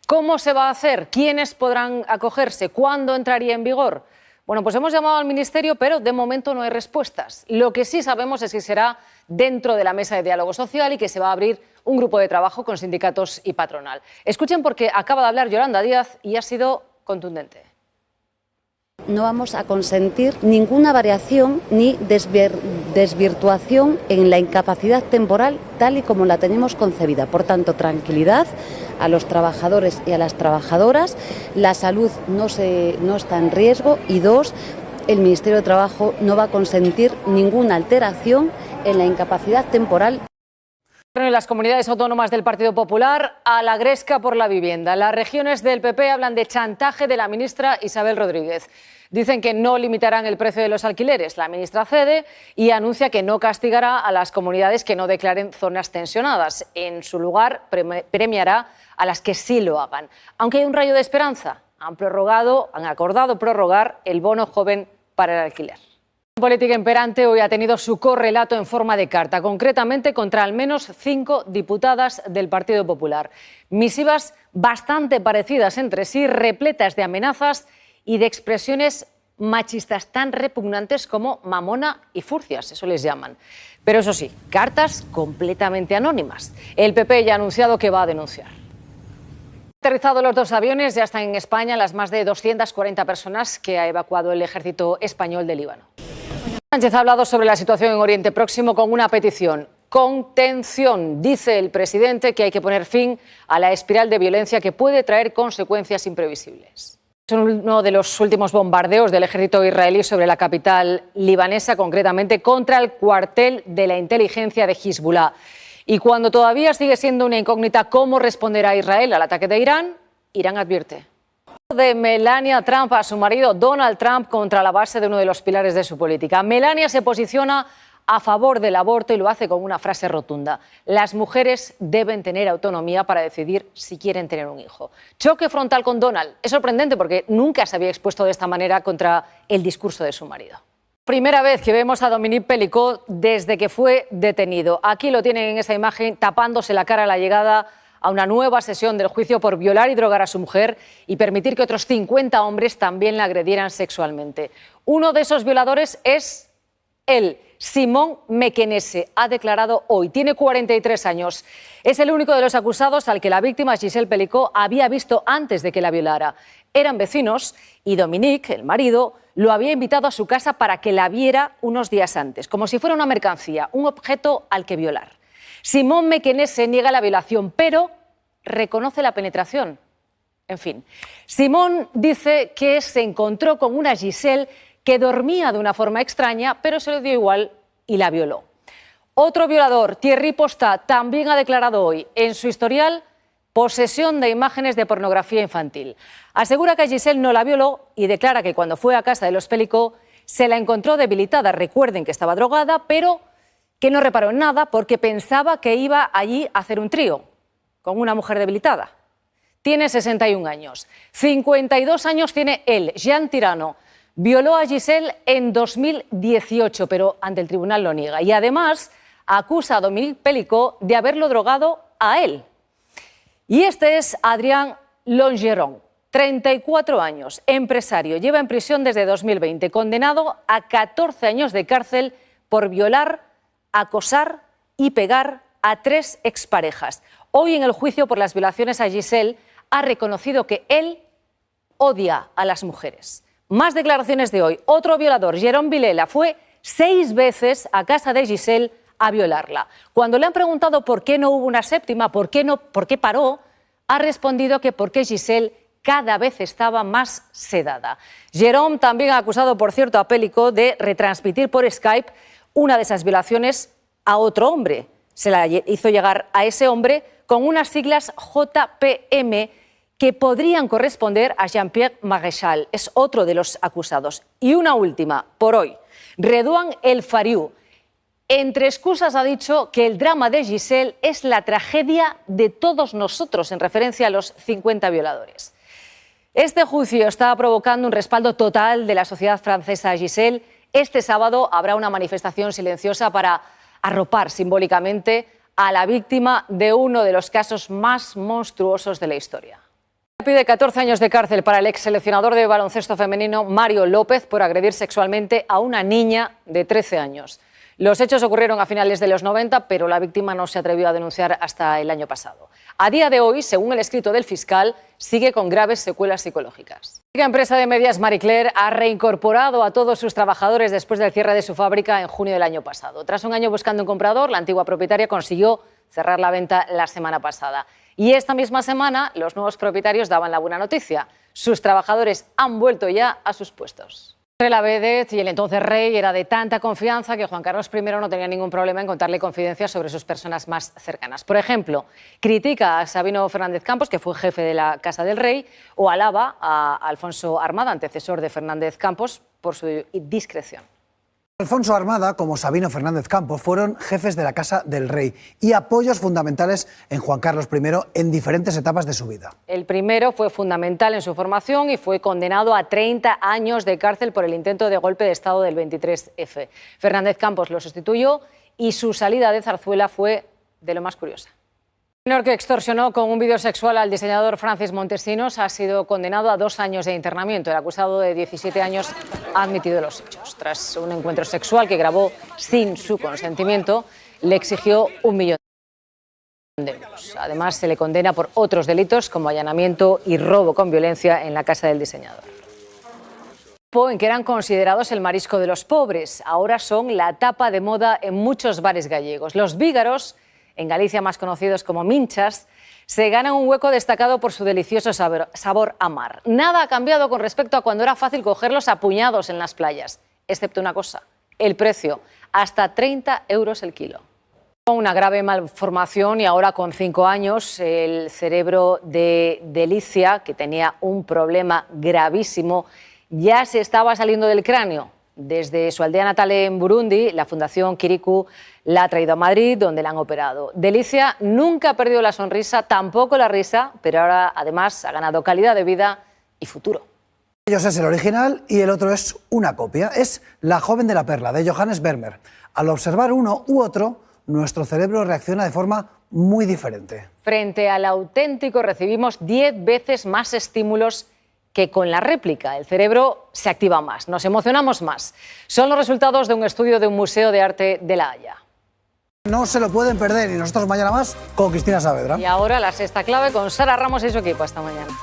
¿Cómo se va a hacer? ¿Quiénes podrán acogerse? ¿Cuándo entraría en vigor? Bueno, pues hemos llamado al Ministerio, pero de momento no hay respuestas. Lo que sí sabemos es que será dentro de la mesa de diálogo social y que se va a abrir un grupo de trabajo con sindicatos y patronal. Escuchen porque acaba de hablar Yolanda Díaz y ha sido contundente. No vamos a consentir ninguna variación ni desvirtuación en la incapacidad temporal tal y como la tenemos concebida. Por tanto, tranquilidad a los trabajadores y a las trabajadoras. La salud no está en riesgo y dos, el Ministerio de Trabajo no va a consentir ninguna alteración en la incapacidad temporal. En las comunidades autónomas del Partido Popular, a la gresca por la vivienda. Las regiones del PP hablan de chantaje de la ministra Isabel Rodríguez. Dicen que no limitarán el precio de los alquileres. La ministra cede y anuncia que no castigará a las comunidades que no declaren zonas tensionadas. En su lugar, premiará a las que sí lo hagan. Aunque hay un rayo de esperanza, han acordado prorrogar el bono joven para el alquiler. La política imperante hoy ha tenido su correlato en forma de carta, concretamente contra al menos 5 diputadas del Partido Popular. Misivas bastante parecidas entre sí, repletas de amenazas y de expresiones machistas tan repugnantes como mamona y furcias, eso les llaman. Pero eso sí, cartas completamente anónimas. El PP ya ha anunciado que va a denunciar. Aterrizados los 2 aviones, ya están en España las más de 240 personas que ha evacuado el ejército español de Líbano. Sánchez ha hablado sobre la situación en Oriente Próximo con una petición. Contención, dice el presidente, que hay que poner fin a la espiral de violencia que puede traer consecuencias imprevisibles. Es uno de los últimos bombardeos del ejército israelí sobre la capital libanesa, concretamente contra el cuartel de la inteligencia de Hezbollah. Y cuando todavía sigue siendo una incógnita cómo responderá Israel al ataque de Irán, Irán advierte. De Melania Trump a su marido Donald Trump contra la base de uno de los pilares de su política. Melania se posiciona a favor del aborto y lo hace con una frase rotunda. Las mujeres deben tener autonomía para decidir si quieren tener un hijo. Choque frontal con Donald. Es sorprendente porque nunca se había expuesto de esta manera contra el discurso de su marido. Primera vez que vemos a Dominique Pelicot desde que fue detenido. Aquí lo tienen en esa imagen tapándose la cara a la llegada a una nueva sesión del juicio por violar y drogar a su mujer y permitir que otros 50 hombres también la agredieran sexualmente. Uno de esos violadores es él, Simon Mekenese, ha declarado hoy. Tiene 43 años. Es el único de los acusados al que la víctima, Gisèle Pelicot, había visto antes de que la violara. Eran vecinos y Dominique, el marido, lo había invitado a su casa para que la viera unos días antes, como si fuera una mercancía, un objeto al que violar. Simon Mekenese niega la violación, pero reconoce la penetración. En fin, Simon dice que se encontró con una Gisèle que dormía de una forma extraña, pero se lo dio igual y la violó. Otro violador, Thierry Postat, también ha declarado hoy en su historial posesión de imágenes de pornografía infantil. Asegura que Gisèle no la violó y declara que cuando fue a casa de los Pelicot se la encontró debilitada. Recuerden que estaba drogada, pero que no reparó en nada porque pensaba que iba allí a hacer un trío con una mujer debilitada. Tiene 61 años. 52 años tiene él, Jean Tirano. Violó a Gisèle en 2018, pero ante el tribunal lo niega. Y además acusa a Dominique Pelicot de haberlo drogado a él. Y este es Adrien Longeron, 34 años, empresario. Lleva en prisión desde 2020, condenado a 14 años de cárcel por violar, acosar y pegar a 3 exparejas. Hoy en el juicio por las violaciones a Gisèle ha reconocido que él odia a las mujeres. Más declaraciones de hoy. Otro violador, Jérôme Vilela, fue 6 veces a casa de Gisèle a violarla. Cuando le han preguntado por qué no hubo una séptima, por qué paró, ha respondido que porque Gisèle cada vez estaba más sedada. Jérôme también ha acusado, por cierto, a Pelicot de retransmitir por Skype una de esas violaciones a otro hombre. Se la hizo llegar a ese hombre con unas siglas JPM que podrían corresponder a Jean-Pierre Maréchal. Es otro de los acusados. Y una última, por hoy. Redouane El Fariou, entre excusas, ha dicho que el drama de Gisèle es la tragedia de todos nosotros, en referencia a los 50 violadores. Este juicio está provocando un respaldo total de la sociedad francesa a Gisèle. Este sábado habrá una manifestación silenciosa para arropar simbólicamente a la víctima de uno de los casos más monstruosos de la historia. Pide 14 años de cárcel para el ex seleccionador de baloncesto femenino Mario López por agredir sexualmente a una niña de 13 años. Los hechos ocurrieron a finales de los 90, pero la víctima no se atrevió a denunciar hasta el año pasado. A día de hoy, según el escrito del fiscal, sigue con graves secuelas psicológicas. La empresa de medias Marie Claire ha reincorporado a todos sus trabajadores después del cierre de su fábrica en junio del año pasado. Tras un año buscando un comprador, la antigua propietaria consiguió cerrar la venta la semana pasada. Y esta misma semana, los nuevos propietarios daban la buena noticia. Sus trabajadores han vuelto ya a sus puestos. La vedette y el entonces rey era de tanta confianza que Juan Carlos I no tenía ningún problema en contarle confidencias sobre sus personas más cercanas. Por ejemplo, critica a Sabino Fernández Campos, que fue jefe de la Casa del Rey, o alaba a Alfonso Armada, antecesor de Fernández Campos, por su discreción. Alfonso Armada, como Sabino Fernández Campos, fueron jefes de la Casa del Rey y apoyos fundamentales en Juan Carlos I en diferentes etapas de su vida. El primero fue fundamental en su formación y fue condenado a 30 años de cárcel por el intento de golpe de Estado del 23F. Fernández Campos lo sustituyó y su salida de Zarzuela fue de lo más curiosa. El menor que extorsionó con un vídeo sexual al diseñador Francis Montesinos ha sido condenado a 2 años de internamiento. El acusado de 17 años ha admitido los hechos. Tras un encuentro sexual que grabó sin su consentimiento, le exigió 1 millón de euros. Además, se le condena por otros delitos como allanamiento y robo con violencia en la casa del diseñador. En que eran considerados el marisco de los pobres, ahora son la tapa de moda en muchos bares gallegos. Los vígaros, en Galicia más conocidos como minchas, se ganan un hueco destacado por su delicioso sabor a mar. Nada ha cambiado con respecto a cuando era fácil cogerlos a puñados en las playas, excepto una cosa, el precio, hasta 30 euros el kilo. Con una grave malformación y ahora con 5 años, el cerebro de Delicia, que tenía un problema gravísimo, ya se estaba saliendo del cráneo. Desde su aldea natal en Burundi, la Fundación Kirikou la ha traído a Madrid, donde la han operado. Delicia nunca ha perdido la sonrisa, tampoco la risa, pero ahora además ha ganado calidad de vida y futuro. Ellos es el original y el otro es una copia. Es La joven de la perla, de Johannes Vermeer. Al observar uno u otro, nuestro cerebro reacciona de forma muy diferente. Frente al auténtico recibimos 10 veces más estímulos que con la réplica. El cerebro se activa más, nos emocionamos más. Son los resultados de un estudio de un museo de arte de La Haya. No se lo pueden perder y nosotros mañana más con Cristina Saavedra. Y ahora la sexta clave con Sara Ramos y su equipo. Hasta mañana.